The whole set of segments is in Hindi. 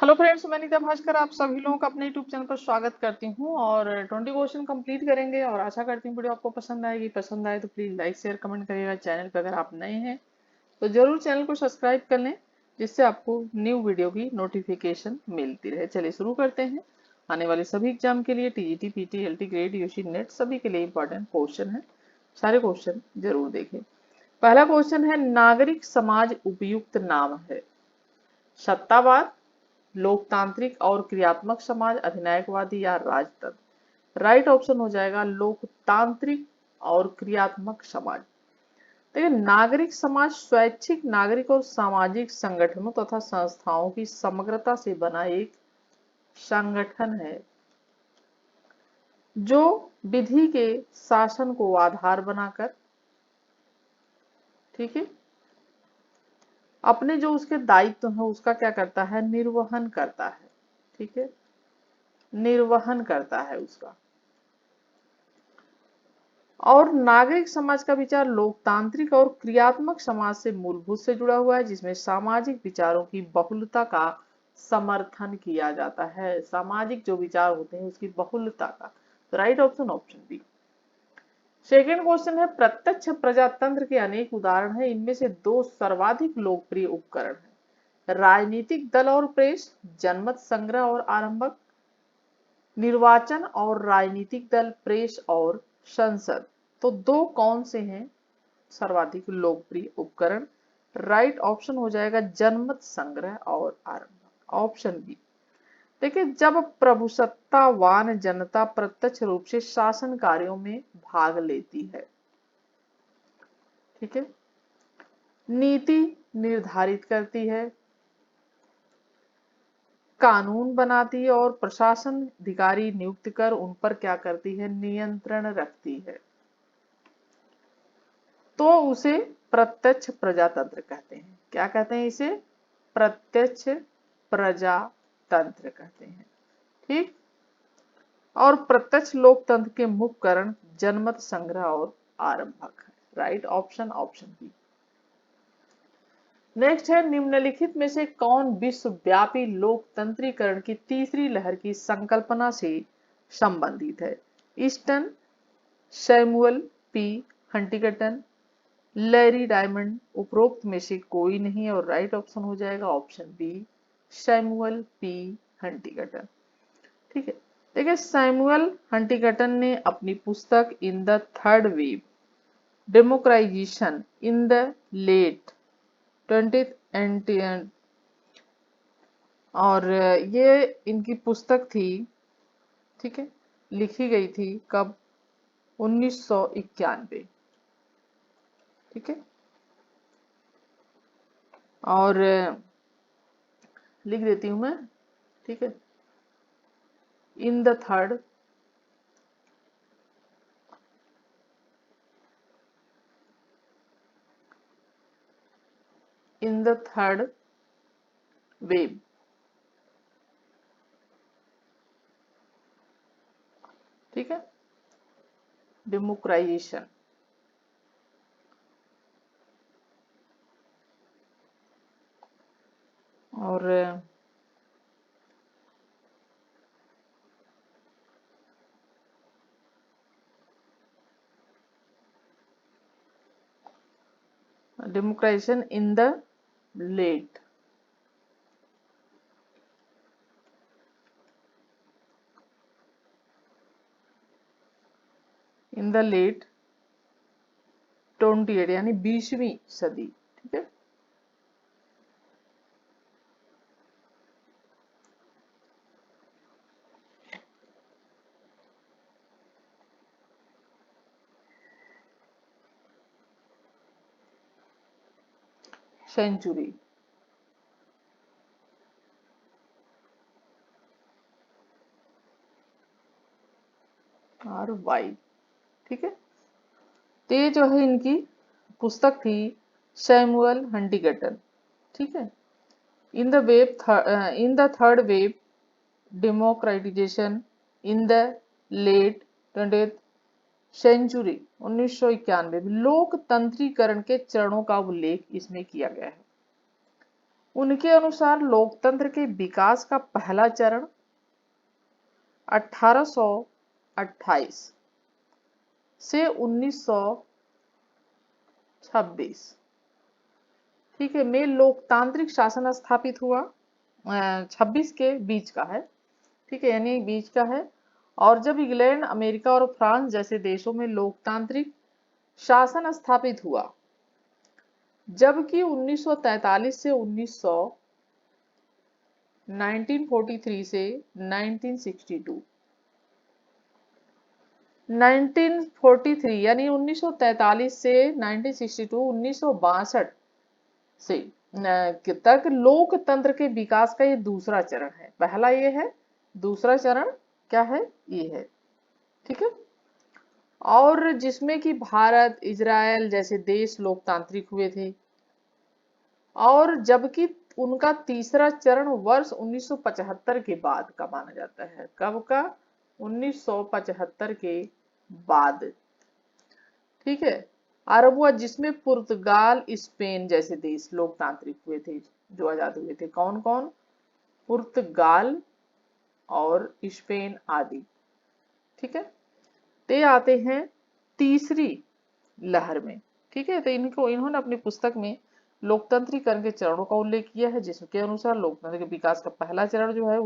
हेलो फ्रेंड्स, मैं नीता भास्कर आप सभी लोगों का अपने यूट्यूब चैनल पर स्वागत करती हूँ और 20 क्वेश्चन कंप्लीट करेंगे और आशा करती हूँ वीडियो आपको पसंद आएगी। पसंद आए तो प्लीज लाइक शेयर कमेंट करिएगा। चैनल पर अगर आप नए हैं तो जरूर चैनल को सब्सक्राइब कर लें, जिससे आपको न्यू वीडियो की नोटिफिकेशन मिलती रहे। चलिए शुरू करते हैं। आने वाले सभी एग्जाम के लिए TGT, PT, LT grade, UG NET सभी के लिए इंपॉर्टेंट क्वेश्चन है। सारे क्वेश्चन जरूर देखें। पहला क्वेश्चन है, नागरिक समाज उपयुक्त नाम है? सत्तावाद, लोकतांत्रिक और क्रियात्मक समाज, अधिनायकवादी या राजतंत्र? राइट ऑप्शन हो जाएगा लोकतांत्रिक और क्रियात्मक समाज। देखिए, नागरिक समाज स्वैच्छिक नागरिक और सामाजिक संगठनों तथा संस्थाओं की समग्रता से बना एक संगठन है जो विधि के शासन को आधार बनाकर, ठीक है, अपने जो उसके दायित्व है उसका क्या करता है, निर्वहन करता है। ठीक है, निर्वहन करता है उसका। और नागरिक समाज का विचार लोकतांत्रिक और क्रियात्मक समाज से मूलभूत से जुड़ा हुआ है, जिसमें सामाजिक विचारों की बहुलता का समर्थन किया जाता है। सामाजिक जो विचार होते हैं उसकी बहुलता का। तो right option option B. Second question है, प्रत्यक्ष प्रजातंत्र के अनेक उदाहरण हैं, इनमें से दो सर्वाधिक लोकप्रिय उपकरण हैं। राजनीतिक दल और प्रेस, जनमत संग्रह और आरंभक, निर्वाचन और राजनीतिक दल, प्रेस और संसद। तो दो कौन से हैं सर्वाधिक लोकप्रिय उपकरण? राइट ऑप्शन हो जाएगा जनमत संग्रह और आरंभ, ऑप्शन बी। देखिए, जब प्रभुसत्तावान जनता प्रत्यक्ष रूप से शासन कार्यों में भाग लेती है, ठीक है, नीति निर्धारित करती है, कानून बनाती है और प्रशासन अधिकारी नियुक्त कर उन पर क्या करती है, नियंत्रण रखती है, तो उसे प्रत्यक्ष प्रजातंत्र कहते हैं। क्या कहते हैं इसे? प्रत्यक्ष प्रजातंत्र कहते हैं। ठीक। और प्रत्यक्ष लोकतंत्र के मुख्य कारण जनमत संग्रह और आरंभक है। Right option option B. Next है, निम्नलिखित में से कौन विश्वव्यापी लोकतंत्रीकरण की तीसरी लहर की संकल्पना से संबंधित है? Eastern, Samuel P Huntington, Larry diamond, उपरोक्त में से कोई नहीं है। और राइट ऑप्शन हो जाएगा option B, Samuel P Huntington. ठीक है। देखिए, सैमुअल हंटिंगटन ने अपनी पुस्तक in the third wave, democratisation in the late 20th end, और ये इनकी पुस्तक थी, ठीक है, लिखी गई थी कब? 1991। ठीक है। और लिख देती हूं मैं, ठीक है, in the third in the third wave. ठीक है, डेमोक्राइजेशन। और democratisation in the late, in the late 28 यानी 20वीं सदी। ठीक है। सेंचुरी। और वाई। ठीक है। तो ये जो है इनकी पुस्तक थी, सैमुअल हंटिंगटन। ठीक है, in the wave, in the third wave, democratization in the late 20th century, 1991 में लोकतंत्रीकरण के चरणों का उल्लेख इसमें किया गया है। उनके अनुसार लोकतंत्र के विकास का पहला चरण 1828 से 1926, ठीक है, में लोकतांत्रिक शासन स्थापित हुआ। 26 के बीच का है, ठीक है, यानी बीच का है। और जब इंग्लैंड, अमेरिका और फ्रांस जैसे देशों में लोकतांत्रिक शासन स्थापित हुआ, जबकि 1943 से 1943 से 1962, 1943 यानी 1943 से 1962, 1962 से तक लोकतंत्र के विकास का ये दूसरा चरण है। पहला ये है, दूसरा चरण क्या है, ये है, ठीक है। और जिसमें कि भारत, इजराइल जैसे देश लोकतांत्रिक हुए थे। और जबकि उनका तीसरा चरण वर्ष 1975 के बाद का माना जाता है। कब का? 1975 के बाद, ठीक है। आरंभ हुआ जिसमें पुर्तगाल, स्पेन जैसे देश लोकतांत्रिक हुए थे, जो आजाद हुए थे। कौन कौन? पुर्तगाल और स्पेन आदि, ठीक है। ते आते हैं तीसरी लहर में, ठीक है। तो इन्होंने अपनी पुस्तक में लोकतंत्रीकरण के चरणों का उल्लेख किया है, जिसके अनुसार लोकतंत्र के विकास का पहला चरण जो है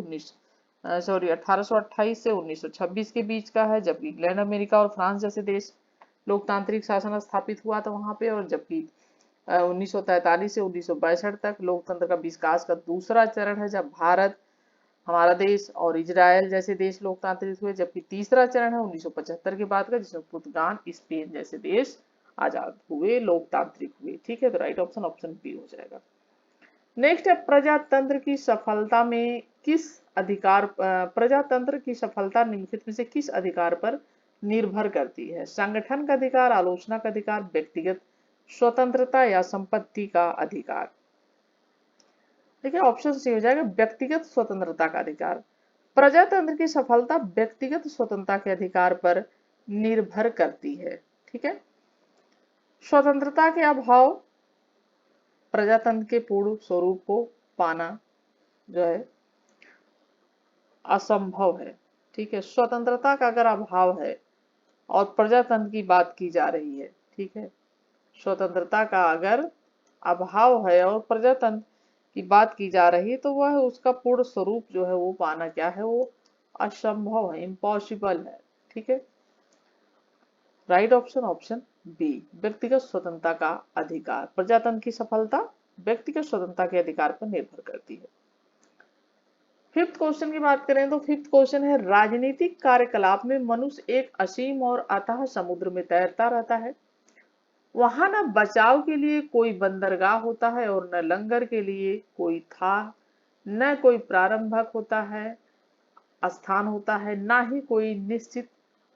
1828 से 1926 के बीच का है, जबकि इंग्लैंड, अमेरिका और फ्रांस जैसे देश लोकतांत्रिक शासन स्थापित हुआ था वहां पे। और जबकि 1943 से 1962 तक लोकतंत्र का विकास का दूसरा चरण है, जब भारत, हमारा देश और इजराइल जैसे देश लोकतांत्रिक हुए। जबकि तीसरा चरण है 1975 के बाद का, जिसमें पुर्तगाल, स्पेन जैसे देश आजाद हुए, लोकतांत्रिक हुए, ठीक है। तो राइट ऑप्शन ऑप्शन बी हो जाएगा। नेक्स्ट है प्रजातंत्र की सफलता में किस अधिकार, प्रजातंत्र की सफलता निम्नलिखित में से किस अधिकार पर निर्भर करती है? संगठन का अधिकार, आलोचना का अधिकार, व्यक्तिगत स्वतंत्रता या संपत्ति का अधिकार। देखिए ऑप्शन सी हो जाएगा व्यक्तिगत स्वतंत्रता का अधिकार। प्रजातंत्र की सफलता व्यक्तिगत स्वतंत्रता के अधिकार पर निर्भर करती है, ठीक है। स्वतंत्रता के अभाव प्रजातंत्र के पूर्ण स्वरूप को पाना जो है असंभव है, ठीक है। स्वतंत्रता का अगर अभाव है और प्रजातंत्र की बात की जा रही है, ठीक है, स्वतंत्रता का अगर अभाव है और प्रजातंत्र की बात की जा रही है, तो वह उसका पूर्ण स्वरूप जो है वो पाना क्या है, वो असंभव है, इम्पॉसिबल है, ठीक है। राइट ऑप्शन ऑप्शन बी, व्यक्तिगत स्वतंत्रता का अधिकार। प्रजातंत्र की सफलता व्यक्तिगत स्वतंत्रता के अधिकार पर निर्भर करती है। फिफ्थ क्वेश्चन की बात करें तो फिफ्थ क्वेश्चन है, राजनीतिक कार्यकलाप में मनुष्य एक असीम और अथाह समुद्र में तैरता रहता है। वहां न बचाव के लिए कोई बंदरगाह होता है और न लंगर के लिए कोई था, न कोई प्रारंभक होता है, स्थान होता है, ना ही कोई निश्चित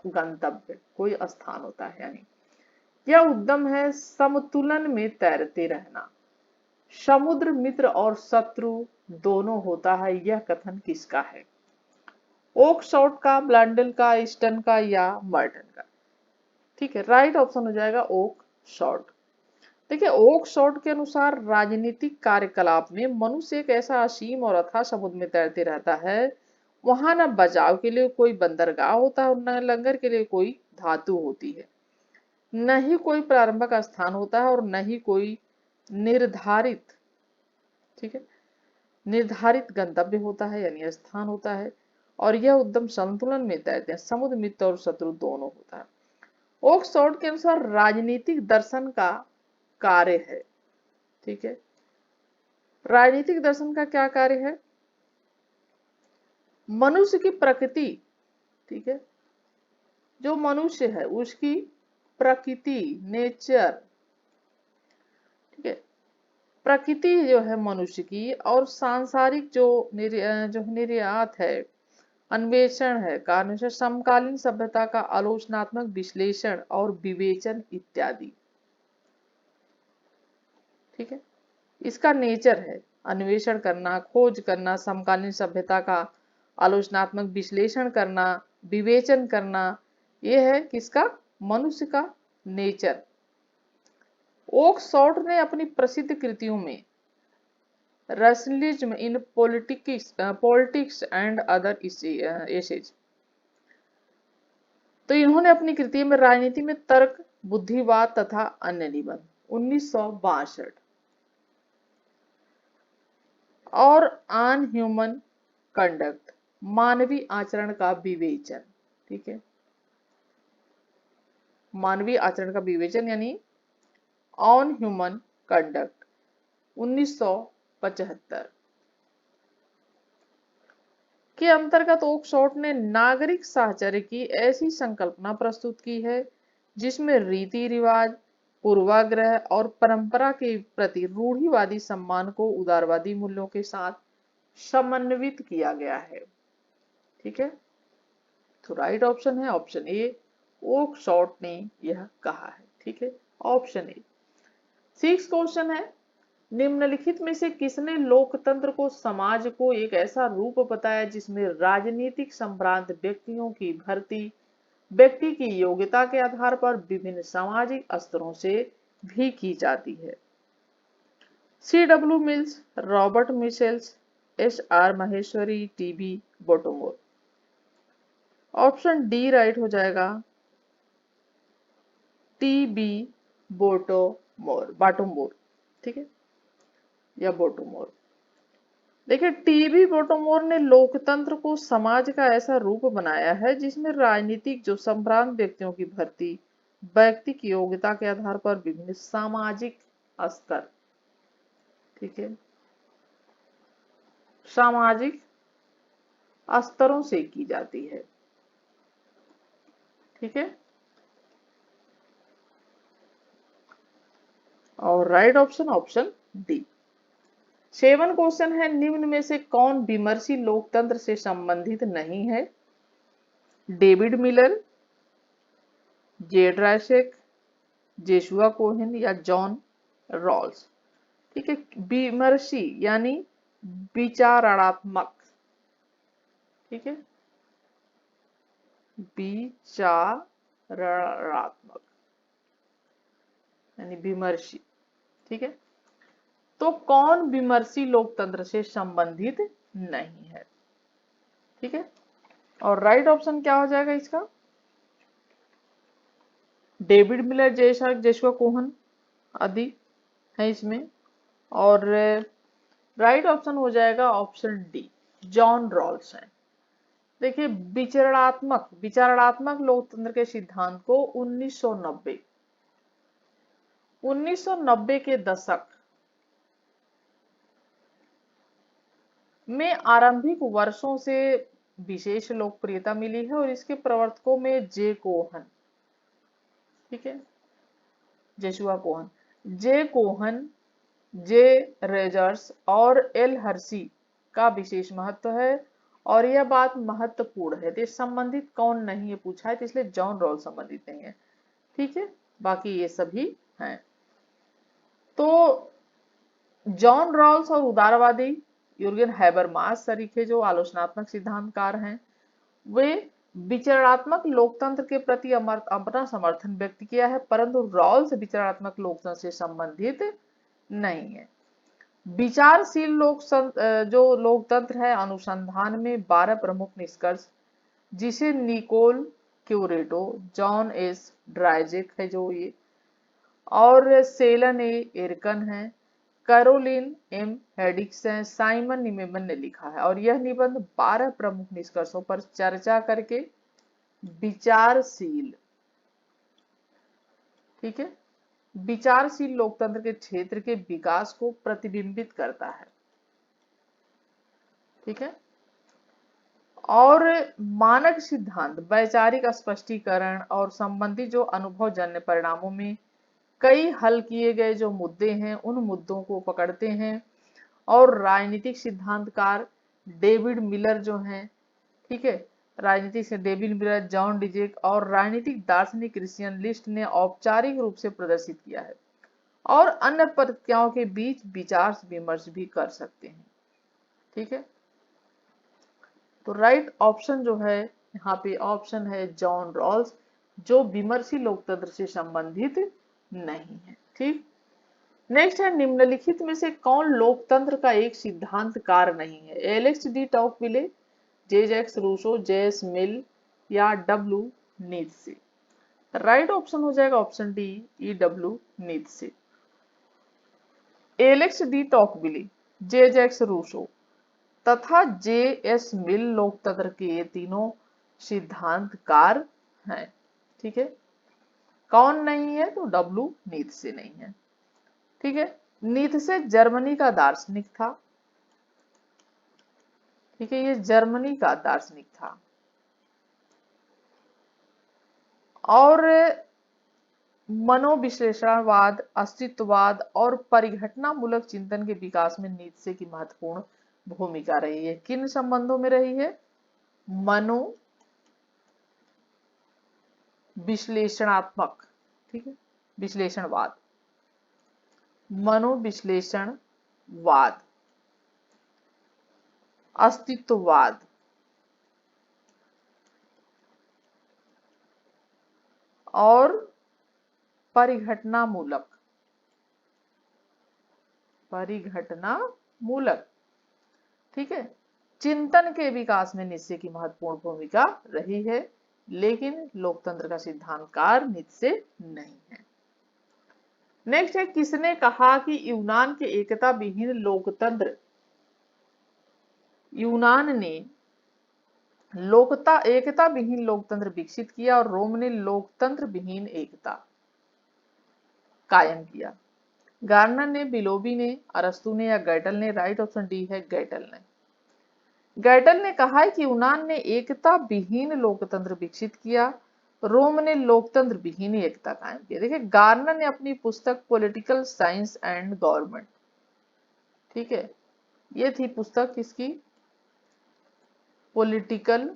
गंतव्य, कोई स्थान होता है। यानी यह उद्यम है समतुलन में तैरते रहना। समुद्र मित्र और शत्रु दोनों होता है, यह कथन किसका है? ओकशॉट का, ब्लैंडल का, ईस्टन का या मर्टन का? ठीक है, राइट ऑप्शन हो जाएगा ओक शॉट। देखिए ओक शॉट के अनुसार राजनीतिक कार्यकलाप में मनुष्य एक ऐसा असीम और अथाह समुद्र में तैरते रहता है, वहां न बचाव के लिए कोई बंदरगाह होता है और न लंगर के लिए कोई धातु होती है, न ही कोई प्रारंभिक स्थान होता है और न ही कोई निर्धारित, ठीक है, निर्धारित गंतव्य होता है यानी स्थान होता है। और यह उद्यम संतुलन में तैरते हैं, समुद्र मित्र और शत्रु दोनों होता है। ओक्सफोर्ड के अनुसार राजनीतिक दर्शन का कार्य है, ठीक है। राजनीतिक दर्शन का क्या कार्य है? मनुष्य की प्रकृति, ठीक है, जो मनुष्य है उसकी प्रकृति, नेचर, ठीक है, प्रकृति जो है मनुष्य की, और सांसारिक जो निर्यात है, अन्वेषण है, कारण से समकालीन सभ्यता का आलोचनात्मक विश्लेषण और विवेचन इत्यादि, ठीक है, इसका नेचर है अन्वेषण करना, खोज करना, समकालीन सभ्यता का आलोचनात्मक विश्लेषण करना, विवेचन करना, यह है किसका? मनुष्य का नेचर। ओकशॉट ने अपनी प्रसिद्ध कृतियों में rationalism in politics and other essays। तो इन्होंने अपनी कृति में राजनीति में तर्क, बुद्धिवाद तथा अन्य निबंध 1962। और ऑन ह्यूमन कंडक्ट, मानवीय आचरण का विवेचन। ठीक है, मानवीय आचरण का विवेचन यानी ऑन ह्यूमन कंडक्ट 1975 के अंतर्गत ओकशॉट ने नागरिक साहचर्य की ऐसी संकल्पना प्रस्तुत की है जिसमें रीति रिवाज, पूर्वाग्रह और परंपरा के प्रति रूढ़िवादी सम्मान को उदारवादी मूल्यों के साथ समन्वित किया गया है। ठीक है, तो राइट ऑप्शन है ऑप्शन ए, ओकशॉट ने यह कहा है। ठीक है, ऑप्शन ए। 6 क्वेश्चन है, निम्नलिखित में से किसने लोकतंत्र को समाज को एक ऐसा रूप बताया जिसमें राजनीतिक संभ्रांत व्यक्तियों की भर्ती व्यक्ति की योग्यता के आधार पर विभिन्न सामाजिक स्तरों से भी की जाती है। C.W. Mills, Robert Michels, S.R. Maheshwari, T.B. Bottomore. Option D right हो जाएगा, T.B. बाटोमोर। ठीक है, या बोटोमोर। देखिए, टीबी बोटोमोर ने लोकतंत्र को समाज का ऐसा रूप बनाया है जिसमें राजनीतिक जो संभ्रांत व्यक्तियों की भर्ती व्यक्ति की योग्यता के आधार पर विभिन्न सामाजिक स्तर, ठीक है, सामाजिक स्तरों से की जाती है। ठीक है, और right option option D. 7 question है, निम्न में से कौन विमर्शी लोकतंत्र से संबंधित नहीं है? डेविड मिलर, जे ड्राइसेक, जेशुआ कोहेन या जॉन रॉल्स। ठीक है, विमर्शी यानी विचारणात्मक। ठीक है, विचारणात्मक यानी विमर्शी। ठीक है, तो कौन विमर्शी लोकतंत्र से संबंधित नहीं है? ठीक है, और राइट ऑप्शन क्या हो जाएगा इसका? डेविड मिलर, जेशुआ कोहन आदि है इसमें। और राइट ऑप्शन हो जाएगा ऑप्शन डी, जॉन रॉल्स है। देखिए, विचारणात्मक लोकतंत्र के सिद्धांत को 1990 के दशक में आरंभिक वर्षों से विशेष लोकप्रियता मिली है और इसके प्रवर्तकों में जे कोहन, ठीक है, जेशुआ कोहन, जे कोहन, जे रेजर्स और एल हर्सी का विशेष महत्व है। और यह बात महत्वपूर्ण है, तो संबंधित कौन नहीं है पूछा है, तो इसलिए जॉन रॉल संबंधित नहीं है। ठीक है, बाकी ये सभी हैं। तो जॉन रॉल्स और उदारवादी यूर्गेन हैबरमास सरीखे जो आलोचनात्मक सिद्धांतकार हैं, वे विचारात्मक लोकतंत्र के प्रति अपना समर्थन व्यक्त किया है, परंतु रॉल्स विचारात्मक लोकतंत्र से संबंधित नहीं है। विचारशील जो लोकतंत्र है, अनुसंधान में 12 प्रमुख निष्कर्ष जिसे निकोल क्यूरेटो, जॉन एस ड्राइजेक है जो ये, और सेलन ए एरकन है, कैरोलिन एम हेडिक्स है, साइमन निमेमन ने लिखा है। और यह निबंध 12 प्रमुख निष्कर्षों पर चर्चा करके विचारशील, ठीक है, विचारशील लोकतंत्र के क्षेत्र के विकास को प्रतिबिंबित करता है। ठीक है, और मानक सिद्धांत, वैचारिक स्पष्टीकरण और संबंधित जो अनुभवजन्य परिणामों में कई हल किए गए जो मुद्दे हैं उन मुद्दों को पकड़ते हैं। और राजनीतिक सिद्धांतकार डेविड मिलर जो हैं, ठीक है, राजनीतिक से डेविड मिलर, जॉन डिजेक और राजनीतिक दार्शनिक क्रिश्चियन लिस्ट ने औपचारिक रूप से प्रदर्शित किया है और अन्य प्रक्रियाओं के बीच विचार विमर्श भी कर सकते हैं। ठीक है, तो राइट ऑप्शन जो है यहाँ पे ऑप्शन है जॉन रॉल्स, जो विमर्शी लोकतंत्र से संबंधित नहीं है। ठीक, नेक्स्ट है निम्नलिखित में से कौन लोकतंत्र का एक सिद्धांतकार नहीं है? Alex de Tocqueville, J Jacques Rousseau, JS Mill या डब्ल्यू नीत्शे। राइट ऑप्शन हो जाएगा option D, E W Nietzsche. Alex de Tocqueville, J Jacques Rousseau तथा जे एस मिल लोकतंत्र के ये तीनों सिद्धांतकार हैं। ठीक है, कौन नहीं है? तो डब्ल्यू नीत्शे नहीं है। ठीक है, नीत्शे जर्मनी का दार्शनिक था। ठीक है, ये जर्मनी का दार्शनिक था और मनोविश्लेषणवाद, अस्तित्ववाद और परिघटनामूलक चिंतन के विकास में नीत्शे की महत्वपूर्ण भूमिका रही है। किन संबंधों में रही है? मनो विश्लेषणात्मक, ठीक है, विश्लेषणवाद, मनोविश्लेषणवाद, अस्तित्ववाद और परिघटनामूलक, परिघटनामूलक, ठीक है, चिंतन के विकास में नीत्शे की महत्वपूर्ण भूमिका रही है, लेकिन लोकतंत्र का सिद्धांतकार नीत्शे नहीं है। नेक्स्ट है, किसने कहा कि यूनान के एकता विहीन लोकतंत्र, यूनान ने एकता विहीन लोकतंत्र विकसित किया और रोम ने लोकतंत्र विहीन एकता कायम किया? गार्नर ने, बिलोबी ने, अरस्तु ने या गैटल ने? राइट ऑप्शन डी है गैटल ने। गैटल ने कहा है कि यूनान ने एकता विहीन लोकतंत्र विकसित किया, रोम ने लोकतंत्र विहीन एकता कायम किया। देखिए, गार्नर ने अपनी पुस्तक पॉलिटिकल साइंस एंड गवर्नमेंट, ठीक है, ये थी पुस्तक किसकी? पॉलिटिकल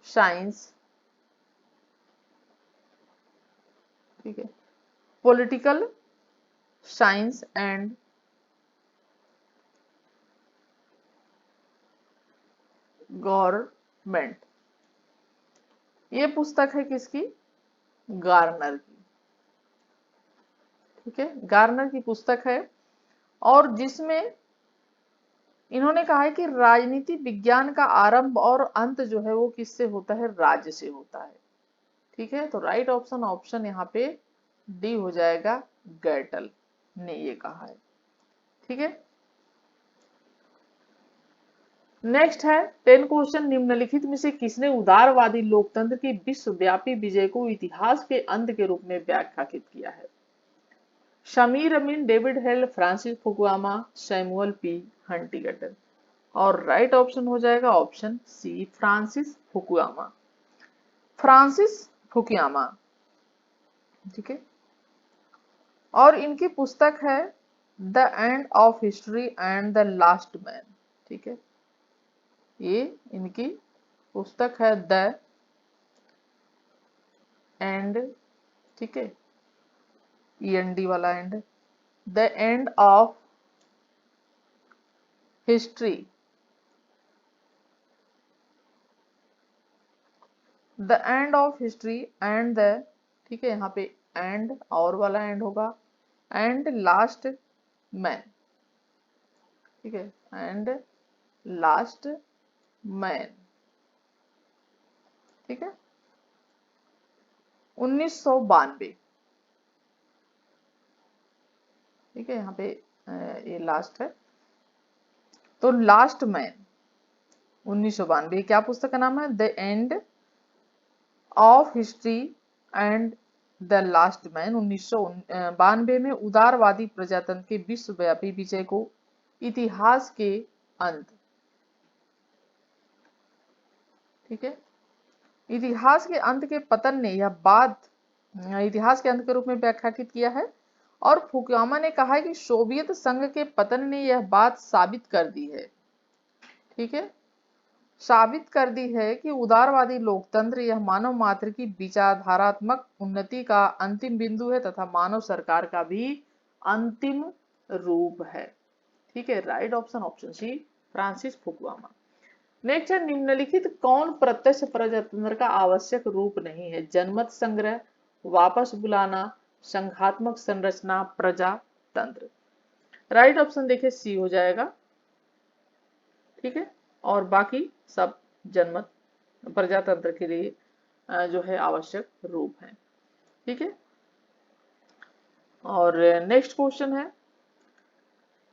साइंस, ठीक है, पॉलिटिकल साइंस एंड गवर्नमेंट, ये पुस्तक है किसकी? गार्नर की। ठीक है, गार्नर की पुस्तक है और जिसमें इन्होंने कहा है कि राजनीति विज्ञान का आरंभ और अंत जो है वो किससे होता है? राज्य से होता है। ठीक है, तो राइट ऑप्शन ऑप्शन यहाँ पे डी हो जाएगा, गैटल ने ये कहा है। ठीक है, नेक्स्ट है 10 क्वेश्चन, निम्नलिखित में से किसने उदारवादी लोकतंत्र की विश्वव्यापी विजय को इतिहास के अंत के रूप में व्याख्यायित किया है? Samir Amin, David Held, Francis Fukuyama, Samuel P Huntington. और राइट ऑप्शन हो जाएगा option C, Francis Fukuyama. Francis Fukuyama, ठीक है, और इनकी पुस्तक है the end of history and the last man. ठीक है, ये इनकी पुस्तक है द एंड, ठीक है, ईएनडी वाला and, the end of history, the end of history and the, ठीक है, यहाँ पे एंड और वाला एंड होगा, एंड लास्ट मैन। ठीक है, एंड लास्ट मैन। ठीक है, 1992। ठीक है, यहाँ पे ये लास्ट है, तो लास्ट मैन 1992, क्या पुस्तक का नाम है? The end of history and the last man. 1992 में उदारवादी प्रजातंत्र के विश्वव्यापी विजय को इतिहास के अंत, ठीक है, इतिहास के अंत के पतन ने यह बात इतिहास के अंत के रूप में व्याख्यायित किया है और फुकुयामा ने कहा है कि सोवियत संघ के पतन ने यह बात साबित कर दी है, ठीक है, साबित कर दी है कि उदारवादी लोकतंत्र यह मानव मात्र की विचारधारात्मक उन्नति का अंतिम बिंदु है तथा मानव सरकार का भी अंतिम रूप है। ठीक है, right option option C, Francis Fukuyama. Next है, निम्नलिखित कौन प्रत्यक्ष प्रजातंत्र का आवश्यक रूप नहीं है? जनमत संग्रह, वापस बुलाना, संघात्मक संरचना, प्रजातंत्र। राइट ऑप्शन देखिए सी हो जाएगा। ठीक है, और बाकी सब जनमत प्रजातंत्र के लिए जो है आवश्यक रूप है। ठीक है, और नेक्स्ट क्वेश्चन है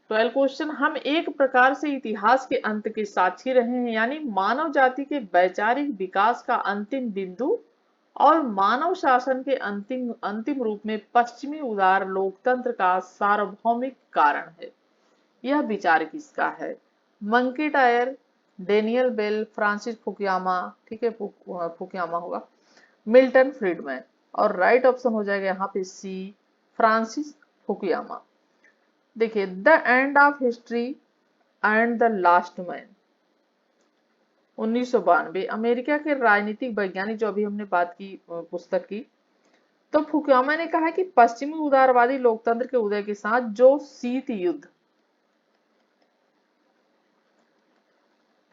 12 क्वेश्चन, हम एक प्रकार से इतिहास के अंत के साक्षी रहे हैं, यानी मानव जाति के वैचारिक विकास का अंतिम बिंदु और मानव शासन के अंतिम अंतिम रूप में पश्चिमी उदार लोकतंत्र का सार्वभौमिक कारण है। यह विचार किसका है? मंकी टायर, डेनियल बेल, फ्रांसिस फुकुयामा, ठीक है फुकुयामा होगा, मिल्टन फ्रीडमैन। और राइट ऑप्शन हो जाएगा यहाँ पे सी, फ्रांसिस फुकुयामा। देखिए, the end of history and the last man 1992, America के राजनीतिक वैज्ञानिक, जो अभी हमने बात की पुस्तक की, तो फुकुयामा ने कहा कि पश्चिमी उदारवादी लोकतंत्र के उदय के साथ जो शीत युद्ध,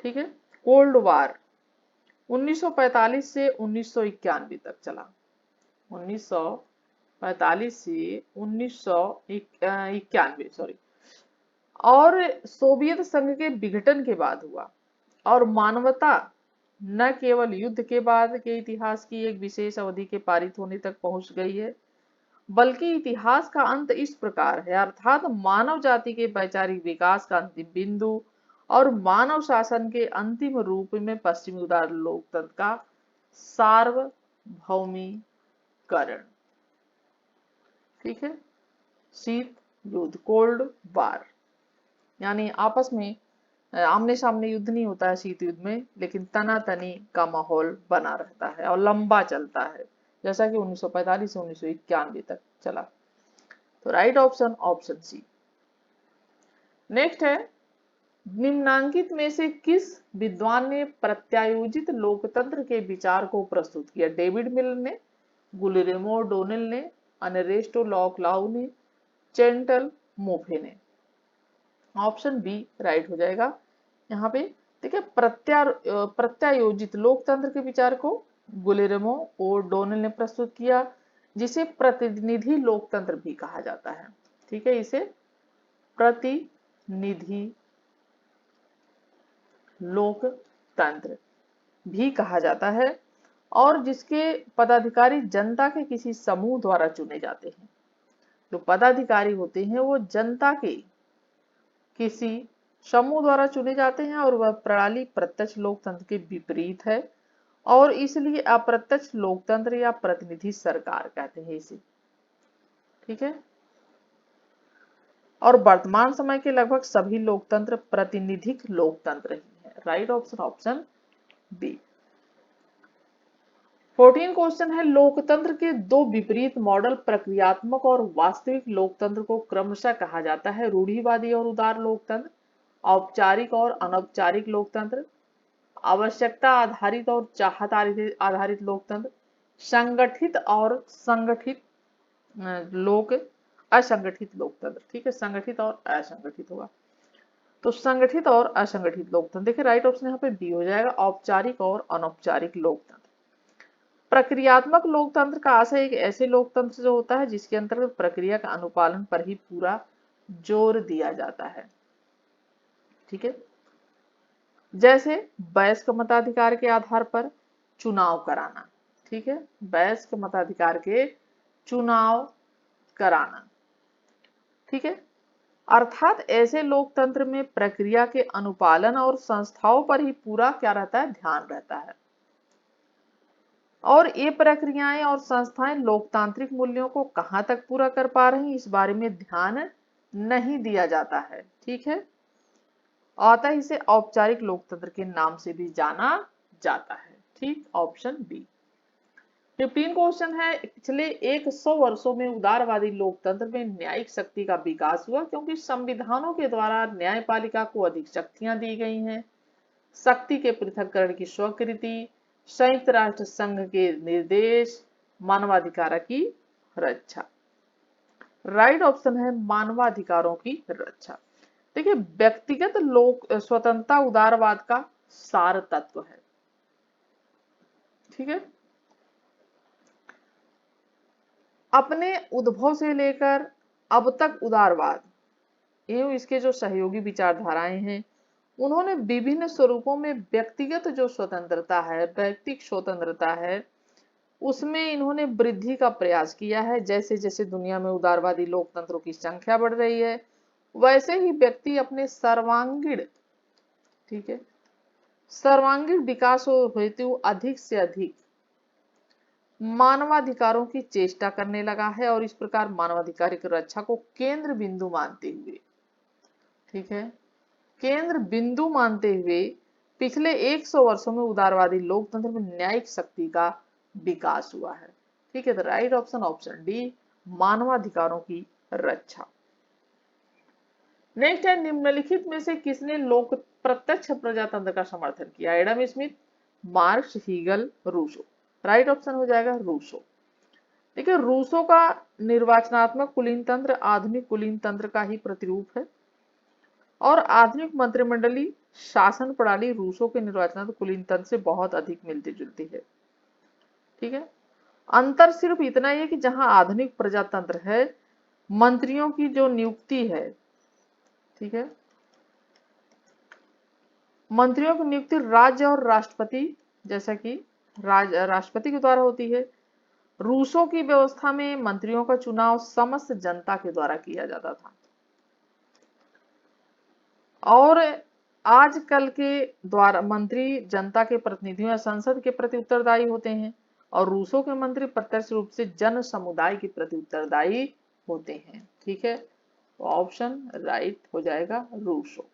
ठीक है, कोल्ड वार 1945 से 1991 तक चला। 1945 से 1991, सॉरी, और सोवियत संघ के विघटन के बाद हुआ, और मानवता न केवल युद्ध के बाद के इतिहास की एक विशेष अवधि के पारित होने तक पहुंच गई है, बल्कि इतिहास का अंत इस प्रकार है, अर्थात मानव जाति के वैचारिक विकास का अंतिम बिंदु और मानव शासन के अंतिम रूप में पश्चिमी उदार लोकतंत्र का सार्वभौमीकरण। ठीक है, शीत युद्ध, कोल्ड वार, यानी आपस में आमने सामने युद्ध नहीं होता है शीत युद्ध में, लेकिन तनातनी का माहौल बना रहता है और लंबा चलता है, जैसा कि 1945 से 1991 तक चला। तो right option option C. Next है, निम्नांकित में से किस विद्वान ने प्रत्यायोजित लोकतंत्र के विचार को प्रस्तुत किया? डेविड मिलर ने, गुलिलेमो डोनेल ने, अनरेस्टो लॉकलाउ ने, चेंटल मोफे ने। ऑप्शन बी राइट हो जाएगा यहाँ पे। देखिए, प्रत्यायोजित लोकतंत्र के विचार को गुलिलेमो और डोनेल ने प्रस्तुत किया, जिसे प्रतिनिधि लोकतंत्र भी कहा जाता है। ठीक है, इसे प्रतिनिधि लोकतंत्र भी कहा जाता है, और जिसके पदाधिकारी जनता के किसी समूह द्वारा चुने जाते हैं। जो पदाधिकारी होते हैं वो जनता के किसी समूह द्वारा चुने जाते हैं, और वह प्रणाली प्रत्यक्ष लोकतंत्र के विपरीत है, और इसलिए अप्रत्यक्ष लोकतंत्र या प्रतिनिधि सरकार कहते हैं इसे। ठीक है, और वर्तमान समय के लगभग सभी लोकतंत्र प्रतिनिधिक लोकतंत्र ही है। Right option option B. 14 question है, लोकतंत्र के दो विपरीत मॉडल प्रक्रियात्मक और वास्तविक लोकतंत्र को क्रमशः कहा जाता है? रूढ़िवादी और उदार लोकतंत्र, औपचारिक और अनौपचारिक लोकतंत्र, आवश्यकता आधारित और चाहत आधारित लोकतंत्र, संगठित और संगठित लोक असंगठित लोकतंत्र। ठीक है, संगठित और असंगठित होगा, तो संगठित और असंगठित लोकतंत्र। देखिए, राइट ऑप्शन यहाँ पे बी हो जाएगा, औपचारिक और अनौपचारिक लोकतंत्र। प्रक्रियात्मक लोकतंत्र का आशय एक ऐसे लोकतंत्र से होता है जिसके अंतर्गत प्रक्रिया का अनुपालन पर ही पूरा जोर दिया जाता है। ठीक है, जैसे वयस्क मताधिकार के आधार पर चुनाव कराना। ठीक है, वयस्क मताधिकार के चुनाव कराना। ठीक है, अर्थात ऐसे लोकतंत्र में प्रक्रिया के अनुपालन और संस्थाओं पर ही पूरा क्या रहता है, ध्यान रहता है, और ये प्रक्रियाएं और संस्थाएं लोकतांत्रिक मूल्यों को कहां तक पूरा कर पा रही हैं इस बारे में ध्यान नहीं दिया जाता है। ठीक है, अतः इसे औपचारिक लोकतंत्र के नाम से भी जाना जाता है। ठीक, ऑप्शन बी। 15 क्वेश्चन है, पिछले 100 वर्षों में उदारवादी लोकतंत्र में न्यायिक शक्ति का विकास हुआ क्योंकि संविधानों के द्वारा न्यायपालिका को अधिक शक्तियां दी गई हैं, शक्ति के पृथक्करण की स्वीकृति, संयुक्त राष्ट्र संघ के निर्देश, मानवाधिकारों की रक्षा। राइट ऑप्शन है मानवाधिकारों की रक्षा। देखिए, व्यक्तिगत लोक स्वतंत्रता उदारवाद का सार तत्व है। ठीक है, अपने उद्भव से लेकर अब तक उदारवाद एवं इसके जो सहयोगी विचारधाराएं हैं, उन्होंने विभिन्न स्वरूपों में व्यक्तिगत जो स्वतंत्रता है, व्यक्तिक स्वतंत्रता है, उसमें इन्होंने वृद्धि का प्रयास किया है। जैसे जैसे दुनिया में उदारवादी लोकतंत्रों की संख्या बढ़ रही है, वैसे ही व्यक्ति अपने सर्वांगीण, ठीक है, सर्वांगीण विकास हेतु अधिक से अधिक मानवाधिकारों की चेष्टा करने लगा है और इस प्रकार मानवाधिकार की रक्षा को केंद्र बिंदु मानते हुए, ठीक है, केंद्र बिंदु मानते हुए पिछले 100 वर्षों में उदारवादी लोकतंत्र में न्यायिक शक्ति का विकास हुआ है। ठीक है, तो राइट ऑप्शन ऑप्शन डी, मानवाधिकारों की रक्षा। नेक्स्ट है, निम्नलिखित में से किसने लोक प्रत्यक्ष प्रजातंत्र का समर्थन किया? Adam Smith, Marx, Hegel, Rousseau. Right option हो जाएगा रूसो। देखिए, रूसो का निर्वाचनात्मक कुलीन तंत्र आधुनिक कुलीन तंत्र का ही प्रतिरूप है और आधुनिक मंत्रिमंडलीय शासन प्रणाली रूसो के निर्वाचनात्मक कुलीन तंत्र से बहुत अधिक मिलती जुलती है। ठीक है, अंतर सिर्फ इतना ही है कि जहां आधुनिक प्रजातंत्र है, मंत्रियों की जो नियुक्ति है, ठीक है, मंत्रियों की नियुक्ति राज्य और राष्ट्रपति, जैसा कि राष्ट्रपति के द्वारा होती है। रूसों की व्यवस्था में मंत्रियों का चुनाव समस्त जनता के द्वारा किया जाता था और आजकल के द्वारा मंत्री जनता के प्रतिनिधियों या संसद के प्रति उत्तरदायी होते हैं और रूसों के मंत्री प्रत्यक्ष रूप से जन समुदाय के प्रति उत्तरदायी होते हैं। ठीक है, तो ऑप्शन राइट हो जाएगा रूसो।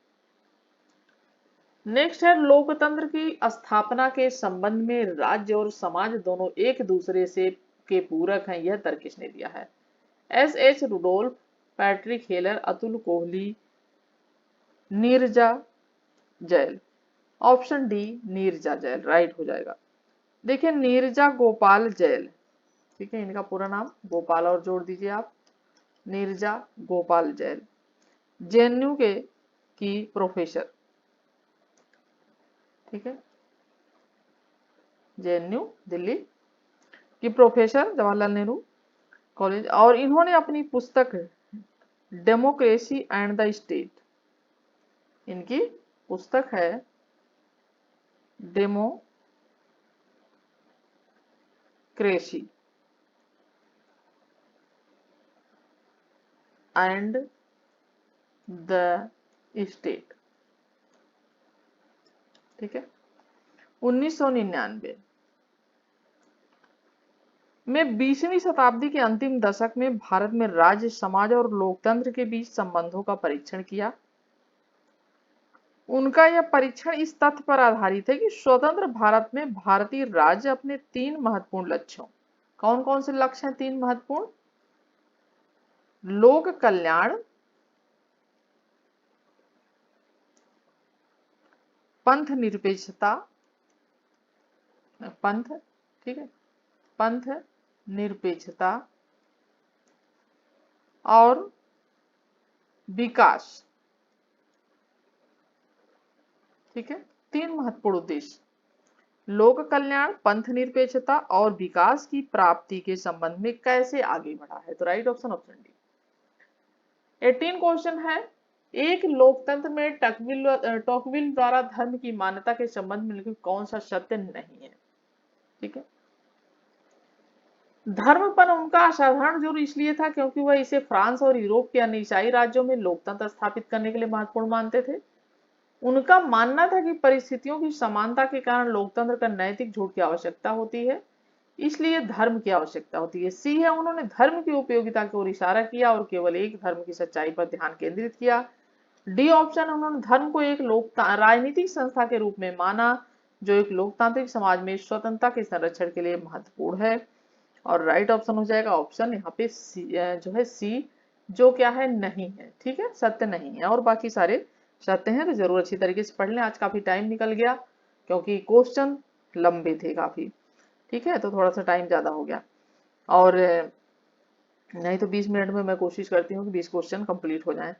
नेक्स्ट है, लोकतंत्र की स्थापना के संबंध में राज्य और समाज दोनों एक दूसरे से के पूरक हैं, यह तर्क किसने दिया है? S H Rudolph, Patrick Heller, Atul Kohli, Niraja Jayal. Option D, Niraja Jayal right हो जाएगा। देखिए, नीरजा गोपाल जैल, ठीक है, इनका पूरा नाम गोपाल और जोड़ दीजिए आप, नीरजा गोपाल जैल, जेएनयू के की प्रोफेसर, ठीक है, जेएनयू दिल्ली की प्रोफेसर जवाहरलाल नेहरू कॉलेज, और इन्होंने अपनी पुस्तक डेमोक्रेसी एंड द स्टेट, इनकी पुस्तक है डेमोक्रेसी एंड द स्टेट, ठीक है, 1999 में 20वीं शताब्दी के अंतिम दशक में भारत में राज्य, समाज और लोकतंत्र के बीच संबंधों का परीक्षण किया। उनका यह परीक्षण इस तथ्य पर आधारित है कि स्वतंत्र भारत में भारतीय राज्य अपने 3 महत्वपूर्ण लक्ष्यों, कौन कौन से लक्ष्य हैं 3 महत्वपूर्ण? लोक कल्याण, पंथ निरपेक्षता, पंथ, ठीक है, पंथ निरपेक्षता और विकास, ठीक है, 3 महत्वपूर्ण उद्देश्य, लोक कल्याण, पंथ निरपेक्षता और विकास की प्राप्ति के संबंध में कैसे आगे बढ़ा है? तो right option option D. 18 question है, एक लोकतंत्र में टॉकविल द्वारा धर्म की मान्यता के संबंध में कौन सा सत्य नहीं है? ठीक है, धर्म पर उनका असाधारण जोर इसलिए था क्योंकि वह इसे फ्रांस और यूरोप के अन्य ईसाई राज्यों में लोकतंत्र स्थापित करने के लिए महत्वपूर्ण मानते थे। उनका मानना था कि परिस्थितियों की समानता के कारण लोकतंत्र का नैतिक झूठ की आवश्यकता होती है, इसलिए धर्म की आवश्यकता होती है। सी है, उन्होंने धर्म की उपयोगिता की ओर इशारा किया और केवल एक धर्म की सच्चाई पर ध्यान केंद्रित किया। डी ऑप्शन, उन्होंने धर्म को एक राजनीतिक संस्था के रूप में माना जो एक लोकतांत्रिक समाज में स्वतंत्रता के संरक्षण के लिए महत्वपूर्ण है। और राइट ऑप्शन हो जाएगा ऑप्शन यहाँ पे सी, जो है सी, जो क्या है नहीं है, ठीक है, सत्य नहीं है और बाकी सारे सत्य हैं। तो जरूर अच्छी तरीके से पढ़ लें, आज काफी टाइम निकल गया क्योंकि क्वेश्चन लंबे थे काफी, ठीक है, तो थोड़ा सा टाइम ज्यादा हो गया और नहीं तो 20 मिनट में मैं कोशिश करती हूँ कि 20 क्वेश्चन कंप्लीट हो जाएं,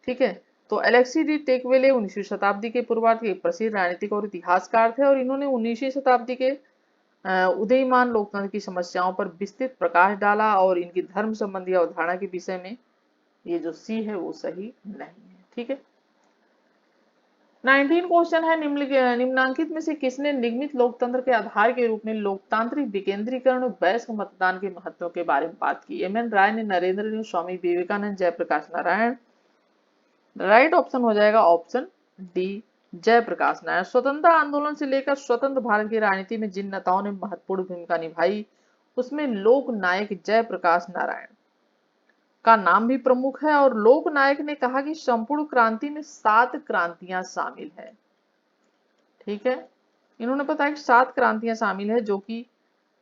ठीक है। तो एलेक्सी डी टेकवेले 19वीं शताब्दी के पूर्वार्ध के प्रसिद्ध राजनीतिक और इतिहासकार थे और इन्होंने 19वीं शताब्दी के उदीयमान लोकतंत्र की समस्याओं पर विस्तृत प्रकाश डाला और इनकी धर्म संबंधी अवधारणा के विषय में। ये जो सी है वो सही नहीं है। ठीक है। 19 क्वेश्चन है, निम्नांकित में से किसने निगमित लोकतंत्र के आधार के रूप में लोकतांत्रिक विकेंद्रीकरण और वयस्क मतदान के महत्व के बारे में बात की। एम एन राय ने, नरेंद्र ने, स्वामी विवेकानंद, जयप्रकाश नारायण। राइट ऑप्शन हो जाएगा ऑप्शन डी, जयप्रकाश नारायण। स्वतंत्रता आंदोलन से लेकर स्वतंत्र भारत की राजनीति में जिन नेताओं ने महत्वपूर्ण भूमिका निभाई उसमें लोक नायक जयप्रकाश नारायण का नाम भी प्रमुख है। और लोक नायक ने कहा कि संपूर्ण क्रांति में 7 क्रांतियां शामिल है। ठीक है, इन्होंने बताया कि 7 क्रांतियां शामिल है जो कि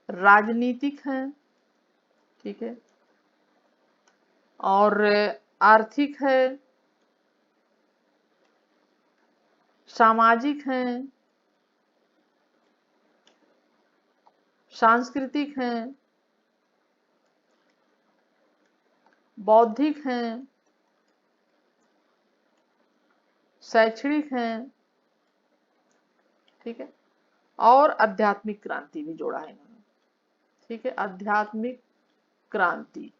राजनीतिक हैं, ठीक है, और आर्थिक है, सामाजिक हैं, सांस्कृतिक हैं, बौद्धिक हैं, शैक्षणिक हैं, ठीक है, और आध्यात्मिक क्रांति भी जोड़ा है इन्होंने। ठीक है, आध्यात्मिक क्रांति।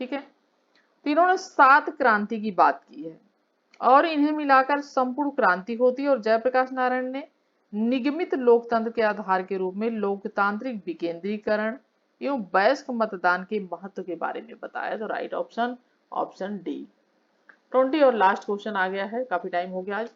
ठीक है, तो इन्होंने 7 क्रांति की बात की है और इन्हें मिलाकर संपूर्ण क्रांति होती है। और जयप्रकाश नारायण ने निगमित लोकतंत्र के आधार के रूप में लोकतांत्रिक विकेंद्रीकरण एवं वयस्क मतदान के महत्व के बारे में बताया। तो राइट ऑप्शन ऑप्शन डी। 20 और लास्ट क्वेश्चन आ गया है, काफी टाइम हो गया आज।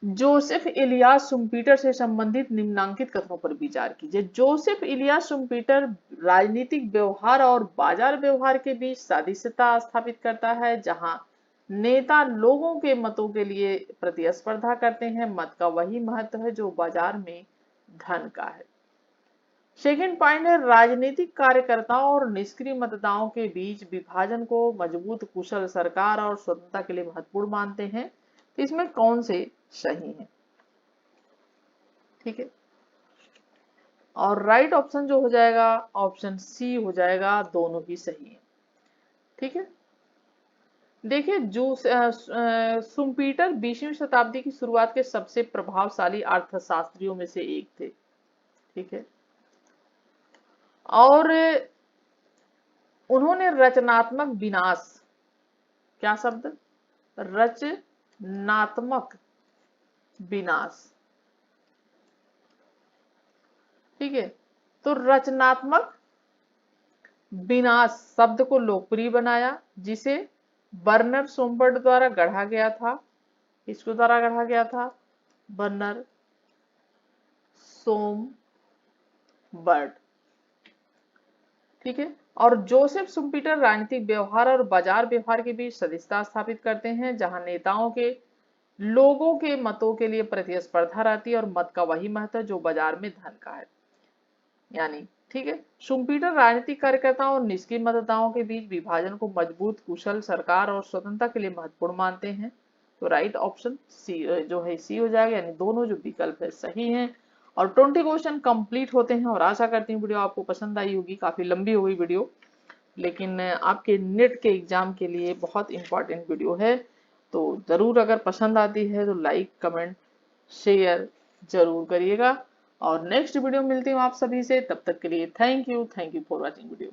जोसेफ इलियास शुम्पीटर से संबंधित निम्नांकित कथनों पर विचार कीजिए। जोसेफ इलियास शुम्पीटर राजनीतिक व्यवहार और बाजार व्यवहार के बीच सादृश्यता स्थापित करता है, जहां नेता लोगों के मतों के लिए प्रतिस्पर्धा करते हैं। मत का वही महत्व है जो बाजार में धन का है। सेकेंड पॉइंट है, राजनीतिक कार्यकर्ताओं और निष्क्रिय मतदाताओं के बीच विभाजन को मजबूत कुशल सरकार और स्वतंत्रता के लिए महत्वपूर्ण मानते हैं। इसमें कौन से सही है? ठीक है, और राइट ऑप्शन जो हो जाएगा ऑप्शन सी हो जाएगा, दोनों ही सही है। ठीक है, देखिए जो शुम्पीटर 20वीं शताब्दी की शुरुआत के सबसे प्रभावशाली अर्थशास्त्रियों में से एक थे। ठीक है, और उन्होंने रचनात्मक विनाश, क्या शब्द, रचनात्मक विनाश, ठीक है, तो रचनात्मक विनाश शब्द को लोकप्रिय बनाया, जिसे बर्नर सोमबर्ट द्वारा गढ़ा गया था। इसको द्वारा गढ़ा गया था बर्नर सोमबर्ट। ठीक है, और जोसेफ शुम्पीटर राजनीतिक व्यवहार और बाजार व्यवहार के बीच सदस्यता स्थापित करते हैं, जहां नेताओं के लोगों के मतों के लिए प्रतिस्पर्धा रहती है और मत का वही महत्व जो बाजार में धन का है। यानी ठीक है, शुम्पीटर राजनीतिक कार्यकर्ताओं और निष्क्रिय मतदाताओं के बीच विभाजन को मजबूत कुशल सरकार और स्वतंत्रता के लिए महत्वपूर्ण मानते हैं। तो राइट ऑप्शन सी जो है सी हो जाएगा, यानी दोनों जो विकल्प है सही हैं। और 20 क्वेश्चन कंप्लीट होते हैं और आशा करती हूँ वीडियो आपको पसंद आई होगी। काफी लंबी हो गई वीडियो, लेकिन आपके नेट के एग्जाम के लिए बहुत इंपॉर्टेंट वीडियो है। तो जरूर अगर पसंद आती है तो लाइक कमेंट शेयर जरूर करिएगा। और नेक्स्ट वीडियो मिलती हूँ आप सभी से, तब तक के लिए thank you for watching video.